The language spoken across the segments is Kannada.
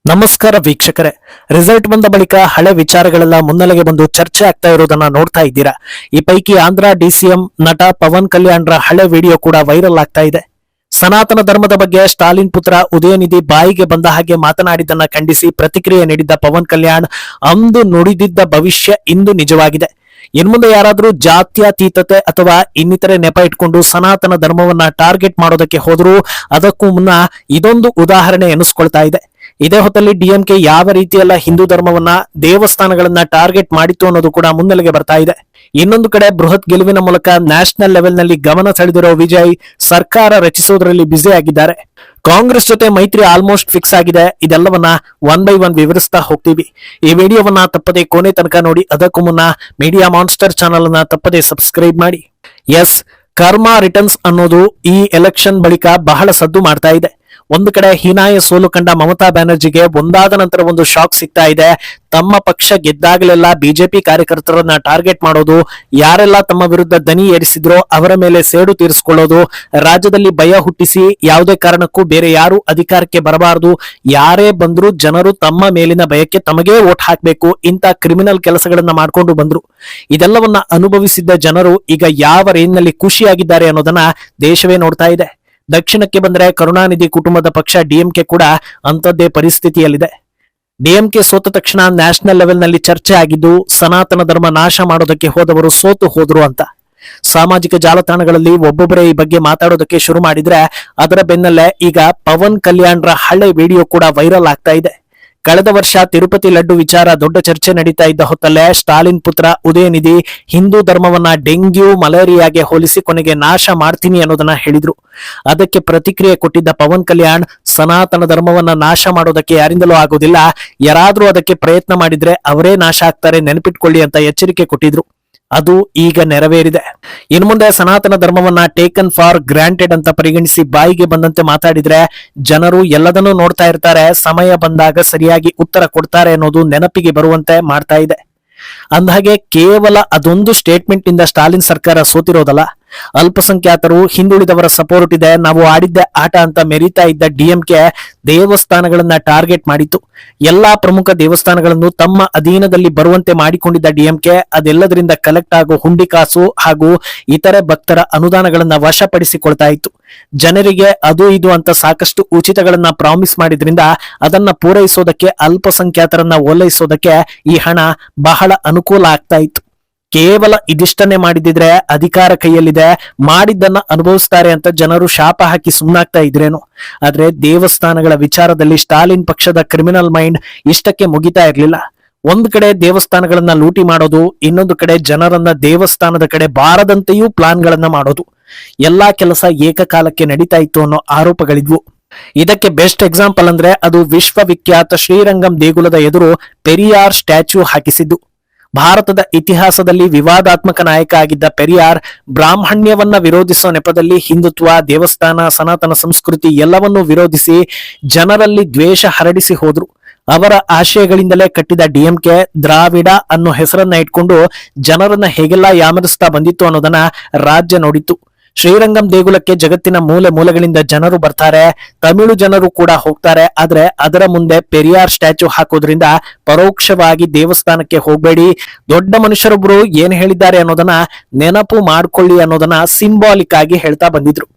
ನಮಸ್ಕಾರ ವೀಕ್ಷಕರೇ. ರಿಸಲ್ಟ್ ಬಂದ ಬಳಿಕ ಹಳೆ ವಿಚಾರಗಳೆಲ್ಲ ಮುನ್ನೆಲೆಗೆ ಬಂದು ಚರ್ಚೆ ಆಗ್ತಾ ಇರೋದನ್ನ ನೋಡ್ತಾ ಇದ್ದೀರಾ. ಈ ಪೈಕಿ ಆಂಧ್ರ ಡಿಸಿಎಂ ನಟ ಪವನ್ ಕಲ್ಯಾಣ್ರ ಹಳೆ ವಿಡಿಯೋ ಕೂಡ ವೈರಲ್ ಆಗ್ತಾ ಇದೆ. ಸನಾತನ ಧರ್ಮದ ಬಗ್ಗೆ ಸ್ಟಾಲಿನ್ ಪುತ್ರ ಉದಯನಿಧಿ ಬಾಯಿಗೆ ಬಂದ ಹಾಗೆ ಮಾತನಾಡಿದ್ದನ್ನ ಖಂಡಿಸಿ ಪ್ರತಿಕ್ರಿಯೆ ನೀಡಿದ್ದ ಪವನ್ ಕಲ್ಯಾಣ್, ಅಂದು ನುಡಿದಿದ್ದ ಭವಿಷ್ಯ ಇಂದು ನಿಜವಾಗಿದೆ. ಇನ್ಮುಂದೆ ಯಾರಾದ್ರೂ ಜಾತ್ಯತೀತತೆ ಅಥವಾ ಇನ್ನಿತರೆ ನೆಪ ಇಟ್ಕೊಂಡು ಸನಾತನ ಧರ್ಮವನ್ನ ಟಾರ್ಗೆಟ್ ಮಾಡೋದಕ್ಕೆ ಹೋದ್ರೂ ಅದಕ್ಕೂ ಮುನ್ನ ಇದೊಂದು ಉದಾಹರಣೆ ಎನಿಸ್ಕೊಳ್ತಾ ಇದೆ. ಇದೇ ಹೊತ್ತಲ್ಲಿ ಡಿಎಂಕೆ ಯಾವ ರೀತಿಯೆಲ್ಲ ಹಿಂದೂ ಧರ್ಮವನ್ನ ದೇವಸ್ಥಾನಗಳನ್ನ ಟಾರ್ಗೆಟ್ ಮಾಡಿತ್ತು ಅನ್ನೋದು ಕೂಡ ಮುನ್ನೆಲೆಗೆ ಬರ್ತಾ ಇದೆ. ಇನ್ನೊಂದು ಕಡೆ ಬೃಹತ್ ಗೆಲುವಿನ ಮೂಲಕ ನ್ಯಾಷನಲ್ ಲೆವೆಲ್ ನಲ್ಲಿ ಗಮನ ಸೆಳೆದಿರೋ ವಿಜಯ್ ಸರ್ಕಾರ ರಚಿಸೋದ್ರಲ್ಲಿ ಬ್ಯುಸಿ ಆಗಿದ್ದಾರೆ. ಕಾಂಗ್ರೆಸ್ ಜೊತೆ ಮೈತ್ರಿ ಆಲ್ಮೋಸ್ಟ್ ಫಿಕ್ಸ್ ಆಗಿದೆ. ಇದೆಲ್ಲವನ್ನ ಒನ್ ಬೈ ಒನ್ ವಿವರಿಸ್ತಾ ಹೋಗ್ತೀವಿ. ಈ ವಿಡಿಯೋವನ್ನ ತಪ್ಪದೆ ಕೊನೆ ತನಕ ನೋಡಿ. ಅದಕ್ಕೂ ಮುನ್ನ ಮೀಡಿಯಾ ಮಾನ್ಸ್ಟರ್ ಚಾನಲ್ ಅನ್ನ ತಪ್ಪದೆ ಸಬ್ಸ್ಕ್ರೈಬ್ ಮಾಡಿ. ಎಸ್, ಕರ್ಮಾ ರಿಟರ್ನ್ಸ್ ಅನ್ನೋದು ಈ ಎಲೆಕ್ಷನ್ ಬಳಿಕ ಬಹಳ ಸದ್ದು ಮಾಡ್ತಾ ಇದೆ. ಒಂದು ಕಡೆ ಹೀನಾಯ ಸೋಲು ಕಂಡ ಮಮತಾ ಬ್ಯಾನರ್ಜಿಗೆ ಒಂದಾದ ನಂತರ ಒಂದು ಶಾಕ್ ಸಿಗ್ತಾ ಇದೆ. ತಮ್ಮ ಪಕ್ಷ ಗೆದ್ದಾಗಲೆಲ್ಲ ಬಿಜೆಪಿ ಕಾರ್ಯಕರ್ತರನ್ನ ಟಾರ್ಗೆಟ್ ಮಾಡೋದು, ಯಾರೆಲ್ಲ ತಮ್ಮ ವಿರುದ್ಧ ದನಿ ಏರಿಸಿದ್ರೋ ಅವರ ಮೇಲೆ ಸೇಡು ತೀರಿಸಿಕೊಳ್ಳೋದು, ರಾಜ್ಯದಲ್ಲಿ ಭಯ ಹುಟ್ಟಿಸಿ ಯಾವುದೇ ಕಾರಣಕ್ಕೂ ಬೇರೆ ಯಾರು ಅಧಿಕಾರಕ್ಕೆ ಬರಬಾರದು, ಯಾರೇ ಬಂದ್ರು ಜನರು ತಮ್ಮ ಮೇಲಿನ ಭಯಕ್ಕೆ ತಮಗೇ ವೋಟ್ ಹಾಕಬೇಕು, ಇಂತ ಕ್ರಿಮಿನಲ್ ಕೆಲಸಗಳನ್ನ ಮಾಡ್ಕೊಂಡು ಬಂದ್ರು. ಇದೆಲ್ಲವನ್ನ ಅನುಭವಿಸಿದ್ದ ಜನರು ಈಗ ಯಾವ ರೇಂಜ್ನಲ್ಲಿ ಖುಷಿಯಾಗಿದ್ದಾರೆ ಅನ್ನೋದನ್ನ ದೇಶವೇ ನೋಡ್ತಾ ಇದೆ. ದಕ್ಷಿಣಕ್ಕೆ ಬಂದರೆ ಕರುಣಾನಿಧಿ ಕುಟುಂಬದ ಪಕ್ಷ ಡಿಎಂಕೆ ಕೂಡ ಅಂಥದ್ದೇ ಪರಿಸ್ಥಿತಿಯಲ್ಲಿದೆ. ಡಿಎಂಕೆ ಸೋತ ತಕ್ಷಣ ನ್ಯಾಷನಲ್ ಲೆವೆಲ್ ನಲ್ಲಿ ಚರ್ಚೆ ಆಗಿದ್ದು, ಸನಾತನ ಧರ್ಮ ನಾಶ ಮಾಡೋದಕ್ಕೆ ಹೋದವರು ಸೋತು ಹೋದ್ರು ಅಂತ. ಸಾಮಾಜಿಕ ಜಾಲತಾಣಗಳಲ್ಲಿ ಒಬ್ಬೊಬ್ಬರೇ ಈ ಬಗ್ಗೆ ಮಾತಾಡೋದಕ್ಕೆ ಶುರು ಮಾಡಿದ್ರೆ ಅದರ ಬೆನ್ನಲ್ಲೇ ಈಗ ಪವನ್ ಕಲ್ಯಾಣ್ರ ಹಳೆ ವಿಡಿಯೋ ಕೂಡ ವೈರಲ್ ಆಗ್ತಾ ಇದೆ. ಕಳೆದ ವರ್ಷ ತಿರುಪತಿ ಲಡ್ಡು ವಿಚಾರ ದೊಡ್ಡ ಚರ್ಚೆ ನಡೀತಾ ಇದ್ದ ಹೊತ್ತಲ್ಲೇ ಸ್ಟಾಲಿನ್ ಪುತ್ರ ಉದಯನಿಧಿ ಹಿಂದೂ ಧರ್ಮವನ್ನ ಡೆಂಗ್ಯೂ ಮಲೇರಿಯಾಗೆ ಹೋಲಿಸಿ ಕೊನೆಗೆ ನಾಶ ಮಾಡ್ತೀನಿ ಅನ್ನೋದನ್ನ ಹೇಳಿದ್ರು. ಅದಕ್ಕೆ ಪ್ರತಿಕ್ರಿಯೆ ಕೊಟ್ಟಿದ್ದ ಪವನ್ ಕಲ್ಯಾಣ್, ಸನಾತನ ಧರ್ಮವನ್ನ ನಾಶ ಮಾಡೋದಕ್ಕೆ ಯಾರಿಂದಲೂ ಆಗೋದಿಲ್ಲ, ಯಾರಾದ್ರೂ ಅದಕ್ಕೆ ಪ್ರಯತ್ನ ಮಾಡಿದ್ರೆ ಅವರೇ ನಾಶ ಆಗ್ತಾರೆ, ನೆನಪಿಟ್ಕೊಳ್ಳಿ ಅಂತ ಎಚ್ಚರಿಕೆ ಕೊಟ್ಟಿದ್ರು. ಅದು ಈಗ ನೆರವೇರಿದೆ. ಇನ್ನು ಮುಂದೆ ಸನಾತನ ಧರ್ಮವನ್ನ ಟೇಕನ್ ಫಾರ್ ಗ್ರಾಂಟೆಡ್ ಅಂತ ಪರಿಗಣಿಸಿ ಬಾಯಿಗೆ ಬಂದಂತೆ ಮಾತಾಡಿದ್ರೆ ಜನರು ಎಲ್ಲದನ್ನೂ ನೋಡ್ತಾ ಇರ್ತಾರೆ, ಸಮಯ ಬಂದಾಗ ಸರಿಯಾಗಿ ಉತ್ತರ ಕೊಡ್ತಾರೆ ಅನ್ನೋದು ನೆನಪಿಗೆ ಬರುವಂತೆ ಮಾಡ್ತಾ ಇದೆ. ಅಂದಹಾಗೆ ಕೇವಲ ಅದೊಂದು ಸ್ಟೇಟ್ಮೆಂಟ್ ನಿಂದ ಸ್ಟಾಲಿನ್ ಸರ್ಕಾರ ಸೋತಿರೋದಲ್ಲ. ಅಲ್ಪಸಂಖ್ಯಾತರು, ಹಿಂದುಳಿದವರ ಸಪೋರ್ಟ್ ಇದೆ, ನಾವು ಆಡಿದ್ದ ಆಟ ಅಂತ ಮೆರೀತಾ ಇದ್ದ ಡಿಎಂಕೆ ದೇವಸ್ಥಾನಗಳನ್ನ ಟಾರ್ಗೆಟ್ ಮಾಡಿತ್ತು. ಎಲ್ಲಾ ಪ್ರಮುಖ ದೇವಸ್ಥಾನಗಳನ್ನು ತಮ್ಮ ಅಧೀನದಲ್ಲಿ ಬರುವಂತೆ ಮಾಡಿಕೊಂಡಿದ್ದ ಡಿಎಂಕೆ ಅದೆಲ್ಲದರಿಂದ ಕಲೆಕ್ಟ್ ಆಗೋ ಹುಂಡಿ ಕಾಸು ಹಾಗೂ ಇತರೆ ಭಕ್ತರ ಅನುದಾನಗಳನ್ನ ವಶಪಡಿಸಿಕೊಳ್ತಾ ಇತ್ತು. ಜನರಿಗೆ ಅದು ಇದು ಅಂತ ಸಾಕಷ್ಟು ಉಚಿತಗಳನ್ನ ಪ್ರಾಮಿಸ್ ಮಾಡಿದ್ರಿಂದ ಅದನ್ನ ಪೂರೈಸೋದಕ್ಕೆ, ಅಲ್ಪಸಂಖ್ಯಾತರನ್ನ ಓಲೈಸೋದಕ್ಕೆ ಈ ಹಣ ಬಹಳ ಅನುಕೂಲ ಆಗ್ತಾ ಇತ್ತು. ಕೇವಲ ಇದಿಷ್ಟನ್ನೇ ಮಾಡಿದ್ರೆ ಅಧಿಕಾರ ಕೈಯಲ್ಲಿದೆ, ಮಾಡಿದ್ದನ್ನ ಅನುಭವಿಸ್ತಾರೆ ಅಂತ ಜನರು ಶಾಪ ಹಾಕಿ ಸುಮ್ನಾಗ್ತಾ ಇದ್ರೇನು. ಆದ್ರೆ ದೇವಸ್ಥಾನಗಳ ವಿಚಾರದಲ್ಲಿ ಸ್ಟಾಲಿನ್ ಪಕ್ಷದ ಕ್ರಿಮಿನಲ್ ಮೈಂಡ್ ಇಷ್ಟಕ್ಕೆ ಮುಗಿತಾ ಇರ್ಲಿಲ್ಲ. ಒಂದು ಕಡೆ ದೇವಸ್ಥಾನಗಳನ್ನ ಲೂಟಿ ಮಾಡೋದು, ಇನ್ನೊಂದು ಕಡೆ ಜನರನ್ನ ದೇವಸ್ಥಾನದ ಕಡೆ ಬಾರದಂತೆಯೂ ಪ್ಲಾನ್ಗಳನ್ನ ಮಾಡೋದು. ಎಲ್ಲಾ ಕೆಲಸ ಏಕಕಾಲಕ್ಕೆ ನಡೀತಾ ಇತ್ತು ಅನ್ನೋ ಆರೋಪಗಳಿದ್ವು. ಇದಕ್ಕೆ ಬೆಸ್ಟ್ ಎಕ್ಸಾಂಪಲ್ ಅಂದ್ರೆ ಅದು ವಿಶ್ವವಿಖ್ಯಾತ ಶ್ರೀರಂಗಂ ದೇಗುಲದ ಎದುರು ಪೆರಿಯಾರ್ ಸ್ಟ್ಯಾಚ್ಯೂ ಹಾಕಿಸಿದ್ದು. ಭಾರತದ ಇತಿಹಾಸದಲ್ಲಿ ವಿವಾದಾತ್ಮಕ ನಾಯಕ ಆಗಿದ್ದ ಪೆರಿಯಾರ್ ಬ್ರಾಹ್ಮಣ್ಯವನ್ನ ವಿರೋಧಿಸೋ ನೆಪದಲ್ಲಿ ಹಿಂದುತ್ವ, ದೇವಸ್ಥಾನ, ಸನಾತನ ಸಂಸ್ಕೃತಿ ಎಲ್ಲವನ್ನೂ ವಿರೋಧಿಸಿ ಜನರಲ್ಲಿ ದ್ವೇಷ ಹರಡಿಸಿ ಹೋದ್ರು. ಅವರ ಆಶಯಗಳಿಂದಲೇ ಕಟ್ಟಿದ ಡಿಎಂಕೆ ದ್ರಾವಿಡ ಅನ್ನೋ ಹೆಸರನ್ನ ಇಟ್ಕೊಂಡು ಜನರನ್ನ ಹೇಗೆಲ್ಲ ಯಾಮರಿಸ್ತಾ ಬಂದಿತ್ತು ಅನ್ನೋದನ್ನ ರಾಜ್ಯ ನೋಡಿತ್ತು. ಶ್ರೀರಂಗಂ ದೇಗುಲಕ್ಕೆ ಜಗತ್ತಿನ ಮೂಲೆ ಮೂಲೆಗಳಿಂದ ಜನರು ಬರ್ತಾರೆ, ತಮಿಳು ಜನರು ಕೂಡ ಹೋಗ್ತಾರೆ. ಆದ್ರೆ ಅದರ ಮುಂದೆ ಪೆರಿಯಾರ್ ಸ್ಟ್ಯಾಚ್ಯೂ ಹಾಕೋದ್ರಿಂದ ಪರೋಕ್ಷವಾಗಿ ದೇವಸ್ಥಾನಕ್ಕೆ ಹೋಗ್ಬೇಡಿ, ದೊಡ್ಡ ಮನುಷ್ಯರೊಬ್ರು ಏನ್ ಹೇಳಿದ್ದಾರೆ ಅನ್ನೋದನ್ನ ನೆನಪು ಮಾಡ್ಕೊಳ್ಳಿ ಅನ್ನೋದನ್ನ ಸಿಂಬಾಲಿಕ್ ಆಗಿ ಹೇಳ್ತಾ ಬಂದಿದ್ರು.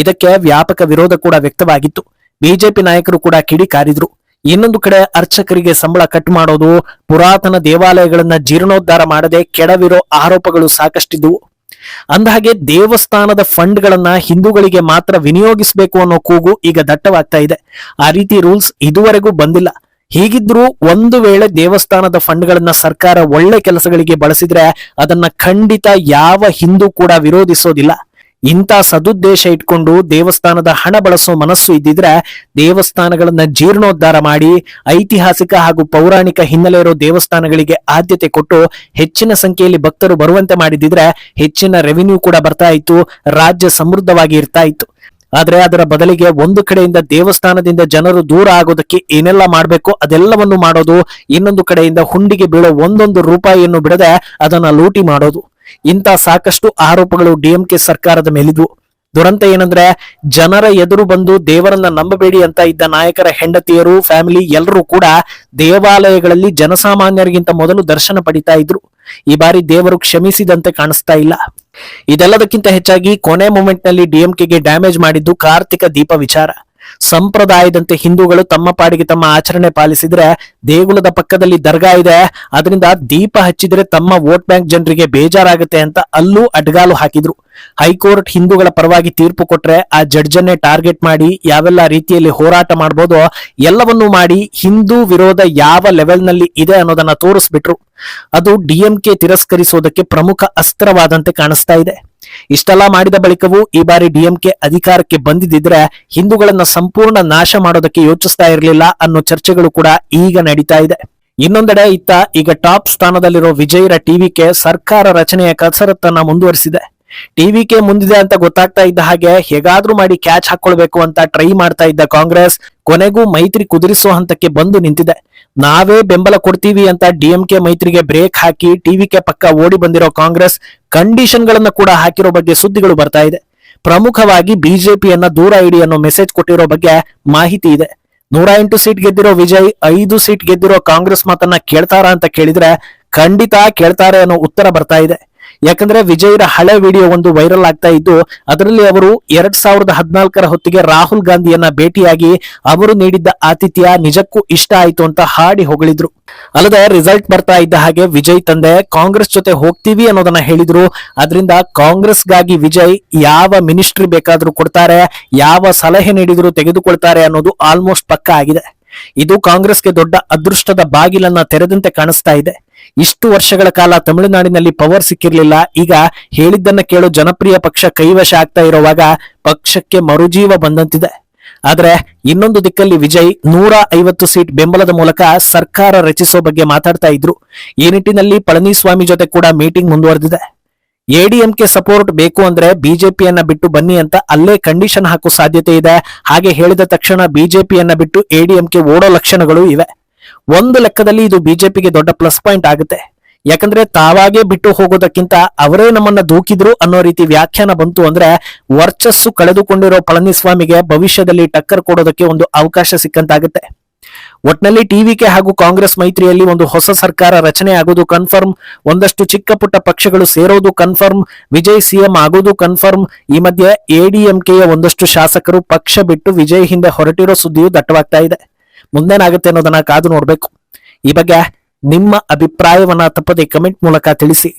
ಇದಕ್ಕೆ ವ್ಯಾಪಕ ವಿರೋಧ ಕೂಡ ವ್ಯಕ್ತವಾಗಿತ್ತು. ಬಿಜೆಪಿ ನಾಯಕರು ಕೂಡ ಕಿಡಿಕಾರಿದ್ರು. ಇನ್ನೊಂದು ಕಡೆ ಅರ್ಚಕರಿಗೆ ಸಂಬಳ ಕಟ್ ಮಾಡೋದು, ಪುರಾತನ ದೇವಾಲಯಗಳನ್ನ ಜೀರ್ಣೋದ್ಧಾರ ಮಾಡದೆ ಕೆಡವಿರೋ ಆರೋಪಗಳು ಸಾಕಷ್ಟಿದ್ವು. ಅಂದಹಾಗೆ ದೇವಸ್ಥಾನದ ಫಂಡ್ ಗಳನ್ನ ಹಿಂದೂಗಳಿಗೆ ಮಾತ್ರ ವಿನಿಯೋಗಿಸಬೇಕು ಅನ್ನೋ ಕೂಗು ಈಗ ದಟ್ಟವಾಗ್ತಾ ಇದೆ. ಆ ರೀತಿ ರೂಲ್ಸ್ ಇದುವರೆಗೂ ಬಂದಿಲ್ಲ. ಹೀಗಿದ್ರೂ ಒಂದು ವೇಳೆ ದೇವಸ್ಥಾನದ ಫಂಡ್ ಗಳನ್ನ ಸರ್ಕಾರ ಒಳ್ಳೆ ಕೆಲಸಗಳಿಗೆ ಬಳಸಿದ್ರೆ ಅದನ್ನ ಖಂಡಿತ ಯಾವ ಹಿಂದೂ ಕೂಡ ವಿರೋಧಿಸೋದಿಲ್ಲ. ಇಂಥ ಸದುದ್ದೇಶ ಇಟ್ಕೊಂಡು ದೇವಸ್ಥಾನದ ಹಣ ಬಳಸೋ ಮನಸ್ಸು ಇದ್ದಿದ್ರೆ ದೇವಸ್ಥಾನಗಳನ್ನ ಜೀರ್ಣೋದ್ಧಾರ ಮಾಡಿ ಐತಿಹಾಸಿಕ ಹಾಗೂ ಪೌರಾಣಿಕ ಹಿನ್ನೆಲೆ ಇರೋ ದೇವಸ್ಥಾನಗಳಿಗೆ ಆದ್ಯತೆ ಕೊಟ್ಟು ಹೆಚ್ಚಿನ ಸಂಖ್ಯೆಯಲ್ಲಿ ಭಕ್ತರು ಬರುವಂತೆ ಮಾಡಿದಿದ್ರೆ ಹೆಚ್ಚಿನ ರೆವಿನ್ಯೂ ಕೂಡ ಬರ್ತಾ ಇತ್ತು, ರಾಜ್ಯ ಸಮೃದ್ಧವಾಗಿ ಇರ್ತಾ ಇತ್ತು. ಆದ್ರೆ ಅದರ ಬದಲಿಗೆ ಒಂದು ಕಡೆಯಿಂದ ದೇವಸ್ಥಾನದಿಂದ ಜನರು ದೂರ ಆಗೋದಕ್ಕೆ ಏನೆಲ್ಲ ಮಾಡ್ಬೇಕು ಅದೆಲ್ಲವನ್ನು ಮಾಡೋದು, ಇನ್ನೊಂದು ಕಡೆಯಿಂದ ಹುಂಡಿಗೆ ಬೀಳೋ ಒಂದೊಂದು ರೂಪಾಯಿಯನ್ನು ಬಿಡದೆ ಅದನ್ನ ಲೂಟಿ ಮಾಡೋದು. ಇಂಥ ಸಾಕಷ್ಟು ಆರೋಪಗಳು ಡಿಎಂಕೆ ಸರ್ಕಾರದ ಮೇಲಿದ್ವು. ದುರಂತ ಏನಂದ್ರೆ ಜನರ ಎದುರು ಬಂದು ದೇವರನ್ನ ನಂಬಬೇಡಿ ಅಂತ ಇದ್ದ ನಾಯಕರ ಹೆಂಡತಿಯರು, ಫ್ಯಾಮಿಲಿ ಎಲ್ಲರೂ ಕೂಡ ದೇವಾಲಯಗಳಲ್ಲಿ ಜನಸಾಮಾನ್ಯರಿಗಿಂತ ಮೊದಲು ದರ್ಶನ ಪಡಿತಾ ಇದ್ರು. ಈ ಬಾರಿ ದೇವರು ಕ್ಷಮಿಸಿದಂತೆ ಕಾಣಿಸ್ತಾ ಇಲ್ಲ. ಇದೆಲ್ಲದಕ್ಕಿಂತ ಹೆಚ್ಚಾಗಿ ಕೊನೆ ಮೂಮೆಂಟ್ ನಲ್ಲಿ ಡಿಎಂಕೆಗೆ ಡ್ಯಾಮೇಜ್ ಮಾಡಿದ್ದು ಕಾರ್ತಿಕ ದೀಪ ವಿಚಾರ. ಸಂಪ್ರದಾಯದಂತೆ ಹಿಂದೂಗಳು ತಮ್ಮ ಪಾಡಿಗೆ ತಮ್ಮ ಆಚರಣೆ ಪಾಲಿಸಿದ್ರೆ ದೇಗುಲದ ಪಕ್ಕದಲ್ಲಿ ದರ್ಗಾ ಇದೆ, ಅದರಿಂದ ದೀಪ ಹಚ್ಚಿದ್ರೆ ತಮ್ಮ ವೋಟ್ ಬ್ಯಾಂಕ್ ಜನರಿಗೆ ಬೇಜಾರಾಗುತ್ತೆ ಅಂತ ಅಲ್ಲೂ ಅಡ್ಗಾಲು ಹಾಕಿದ್ರು. ಹೈಕೋರ್ಟ್ ಹಿಂದೂಗಳ ಪರವಾಗಿ ತೀರ್ಪು ಕೊಟ್ರೆ ಆ ಜಡ್ಜನ್ನೇ ಟಾರ್ಗೆಟ್ ಮಾಡಿ ಯಾವೆಲ್ಲ ರೀತಿಯಲ್ಲಿ ಹೋರಾಟ ಮಾಡಬಹುದು ಎಲ್ಲವನ್ನೂ ಮಾಡಿ ಹಿಂದೂ ವಿರೋಧ ಯಾವ ಲೆವೆಲ್ ನಲ್ಲಿ ಇದೆ ಅನ್ನೋದನ್ನ ತೋರಿಸ್ಬಿಟ್ರು. ಅದು ಡಿಎಂಕೆ ತಿರಸ್ಕರಿಸೋದಕ್ಕೆ ಪ್ರಮುಖ ಅಸ್ತ್ರವಾದಂತೆ ಕಾಣಿಸ್ತಾ ಇದೆ. ಇಷ್ಟೆಲ್ಲ ಮಾಡಿದ ಬಳಿಕವೂ ಈ ಬಾರಿ ಡಿಎಂಕೆ ಅಧಿಕಾರಕ್ಕೆ ಬಂದಿದ್ದರೆ ಹಿಂದೂಗಳನ್ನ ಸಂಪೂರ್ಣ ನಾಶ ಮಾಡೋದಕ್ಕೆ ಯೋಚಿಸ್ತಾ ಇರಲಿಲ್ಲ ಅನ್ನೋ ಚರ್ಚೆಗಳು ಕೂಡ ಈಗ ನಡೀತಾ ಇದೆ. ಇನ್ನೊಂದೆಡೆ ಈಗ ಟಾಪ್ ಸ್ಥಾನದಲ್ಲಿರೋ ವಿಜಯ್ರ ಟಿವಿಕೆ ಸರ್ಕಾರ ರಚನೆಯ ಕಸರತ್ತನ್ನ ಮುಂದುವರಿಸಿದೆ. ಟಿವಿಕೆ ಮುಂದಿದೆ ಅಂತ ಗೊತ್ತಾಗ್ತಾ ಇದ್ದ ಹಾಗೆ ಹೇಗಾದ್ರೂ ಮಾಡಿ ಕ್ಯಾಚ್ ಹಾಕೊಳ್ಬೇಕು ಅಂತ ಟ್ರೈ ಮಾಡ್ತಾ ಇದ್ದ ಕಾಂಗ್ರೆಸ್ ಕೊನೆಗೂ ಮೈತ್ರಿ ಕುದುರಿಸುವ ಹಂತಕ್ಕೆ ಬಂದು ನಿಂತಿದೆ. ನಾವೇ ಬೆಂಬಲ ಕೊಡ್ತೀವಿ ಅಂತ ಡಿಎಂಕೆ ಮೈತ್ರಿಗೆ ಬ್ರೇಕ್ ಹಾಕಿ ಟಿವಿಕೆ ಪಕ್ಕ ಓಡಿ ಬಂದಿರೋ ಕಾಂಗ್ರೆಸ್ ಕಂಡೀಷನ್ ಗಳನ್ನ ಕೂಡ ಹಾಕಿರೋ ಬಗ್ಗೆ ಸುದ್ದಿಗಳು ಬರ್ತಾ ಇದೆ. ಪ್ರಮುಖವಾಗಿ ಬಿಜೆಪಿಯನ್ನ ದೂರ ಇಡಿ ಅನ್ನೋ ಮೆಸೇಜ್ ಕೊಟ್ಟಿರೋ ಬಗ್ಗೆ ಮಾಹಿತಿ ಇದೆ. 108 ಸೀಟ್ ಗೆದ್ದಿರೋ ವಿಜಯ್ 5 ಸೀಟ್ ಗೆದ್ದಿರೋ ಕಾಂಗ್ರೆಸ್ ಮಾತನ್ನ ಕೇಳ್ತಾರಾ ಅಂತ ಕೇಳಿದ್ರೆ ಖಂಡಿತ ಕೇಳ್ತಾರೆ ಅನ್ನೋ ಉತ್ತರ ಬರ್ತಾ ಇದೆ. ಯಾಕಂದ್ರೆ ವಿಜಯ್ರ ಹಳೆ ವಿಡಿಯೋ ಒಂದು ವೈರಲ್ ಆಗ್ತಾ ಇದ್ದು, ಅದರಲ್ಲಿ ಅವರು 2014ರ ಹೊತ್ತಿಗೆ ರಾಹುಲ್ ಗಾಂಧಿಯನ್ನ ಭೇಟಿಯಾಗಿ ಅವರು ನೀಡಿದ್ದ ಆತಿಥ್ಯ ನಿಜಕ್ಕೂ ಇಷ್ಟ ಆಯ್ತು ಅಂತ ಹಾಡಿ ಹೊಗಳಿದ್ರು. ಅಲ್ಲದೆ ರಿಸಲ್ಟ್ ಬರ್ತಾ ಇದ್ದ ಹಾಗೆ ವಿಜಯ್ ತಂದೆ ಕಾಂಗ್ರೆಸ್ ಜೊತೆ ಹೋಗ್ತೀವಿ ಅನ್ನೋದನ್ನ ಹೇಳಿದ್ರು. ಅದರಿಂದ ಕಾಂಗ್ರೆಸ್ಗಾಗಿ ವಿಜಯ್ ಯಾವ ಮಿನಿಸ್ಟ್ರಿ ಬೇಕಾದ್ರೂ ಕೊಡ್ತಾರೆ, ಯಾವ ಸಲಹೆ ನೀಡಿದ್ರು ತೆಗೆದುಕೊಳ್ತಾರೆ ಅನ್ನೋದು ಆಲ್ಮೋಸ್ಟ್ ಪಕ್ಕಾ ಆಗಿದೆ. ಇದು ಕಾಂಗ್ರೆಸ್ಗೆ ದೊಡ್ಡ ಅದೃಷ್ಟದ ಬಾಗಿಲನ್ನ ತೆರೆದಂತೆ ಕಾಣಿಸ್ತಾ ಇದೆ. ಇಷ್ಟು ವರ್ಷಗಳ ಕಾಲ ತಮಿಳುನಾಡಿನಲ್ಲಿ ಪವರ್ ಸಿಕ್ಕಿರ್ಲಿಲ್ಲ. ಈಗ ಹೇಳಿದ್ದನ್ನ ಕೇಳೋ ಜನಪ್ರಿಯ ಪಕ್ಷ ಕೈವಶ ಆಗ್ತಾ ಇರುವಾಗ ಪಕ್ಷಕ್ಕೆ ಮರುಜೀವ ಬಂದಂತಿದೆ. ಆದ್ರೆ ಇನ್ನೊಂದು ದಿಕ್ಕಲ್ಲಿ ವಿಜಯ್ 150 ಸೀಟ್ ಬೆಂಬಲದ ಮೂಲಕ ಸರ್ಕಾರ ರಚಿಸೋ ಬಗ್ಗೆ ಮಾತಾಡ್ತಾ ಇದ್ರು. ಈ ನಿಟ್ಟಿನಲ್ಲಿ ಪಳನಿಸ್ವಾಮಿ ಜೊತೆ ಕೂಡ ಮೀಟಿಂಗ್ ಮುಂದುವರೆದಿದೆ. ಎಡಿಎಂಕೆ ಸಪೋರ್ಟ್ ಬೇಕು ಅಂದ್ರೆ ಬಿಜೆಪಿಯನ್ನ ಬಿಟ್ಟು ಬನ್ನಿ ಅಂತ ಅಲ್ಲೇ ಕಂಡೀಷನ್ ಹಾಕೋ ಸಾಧ್ಯತೆ ಇದೆ. ಹಾಗೆ ಹೇಳಿದ ತಕ್ಷಣ ಬಿಜೆಪಿಯನ್ನ ಬಿಟ್ಟು ಎಡಿಎಂಕೆ ಓಡೋ ಲಕ್ಷಣಗಳು ಇವೆ. ಒಂದು ಲೆಕ್ಕದಲ್ಲಿ ಇದು ಬಿಜೆಪಿಗೆ ದೊಡ್ಡ ಪ್ಲಸ್ ಪಾಯಿಂಟ್ ಆಗುತ್ತೆ. ಯಾಕಂದ್ರೆ ತಾವಾಗೇ ಬಿಟ್ಟು ಹೋಗೋದಕ್ಕಿಂತ ಅವರೇ ನಮ್ಮನ್ನ ದೂಕಿದ್ರು ಅನ್ನೋ ರೀತಿ ವ್ಯಾಖ್ಯಾನ ಬಂತು ಅಂದ್ರೆ ವರ್ಚಸ್ಸು ಕಳೆದುಕೊಂಡಿರೋ ಪಳನಿಸ್ವಾಮಿಗೆ ಭವಿಷ್ಯದಲ್ಲಿ ಟಕ್ಕರ್ ಕೊಡೋದಕ್ಕೆ ಒಂದು ಅವಕಾಶ ಸಿಕ್ಕಂತಾಗುತ್ತೆ. ಒಟ್ನಲ್ಲಿ ಟಿವಿಕೆ ಹಾಗೂ ಕಾಂಗ್ರೆಸ್ ಮೈತ್ರಿಯಲ್ಲಿ ಒಂದು ಹೊಸ ಸರ್ಕಾರ ರಚನೆ ಆಗೋದು ಕನ್ಫರ್ಮ್. ಒಂದಷ್ಟು ಚಿಕ್ಕ ಪುಟ್ಟ ಪಕ್ಷಗಳು ಸೇರೋದು ಕನ್ಫರ್ಮ್. ವಿಜಯ್ ಸಿಎಂ ಆಗೋದು ಕನ್ಫರ್ಮ್. ಈ ಮಧ್ಯೆ ಎಡಿಎಂಕೆಯ ಒಂದಷ್ಟು ಶಾಸಕರು ಪಕ್ಷ ಬಿಟ್ಟು ವಿಜಯ್ ಹಿಂದೆ ಹೊರಟಿರೋ ಸುದ್ದಿಯು ದಟ್ಟವಾಗ್ತಾ ಇದೆ. ಮುಂದೇನಾಗುತ್ತೆ ಅನ್ನೋದನ್ನ ಕಾದು ನೋಡ್ಬೇಕು. ಈ ಬಗ್ಗೆ ನಿಮ್ಮ ಅಭಿಪ್ರಾಯವನ್ನ ತಪ್ಪದೆ ಕಮೆಂಟ್ ಮೂಲಕ ತಿಳಿಸಿ.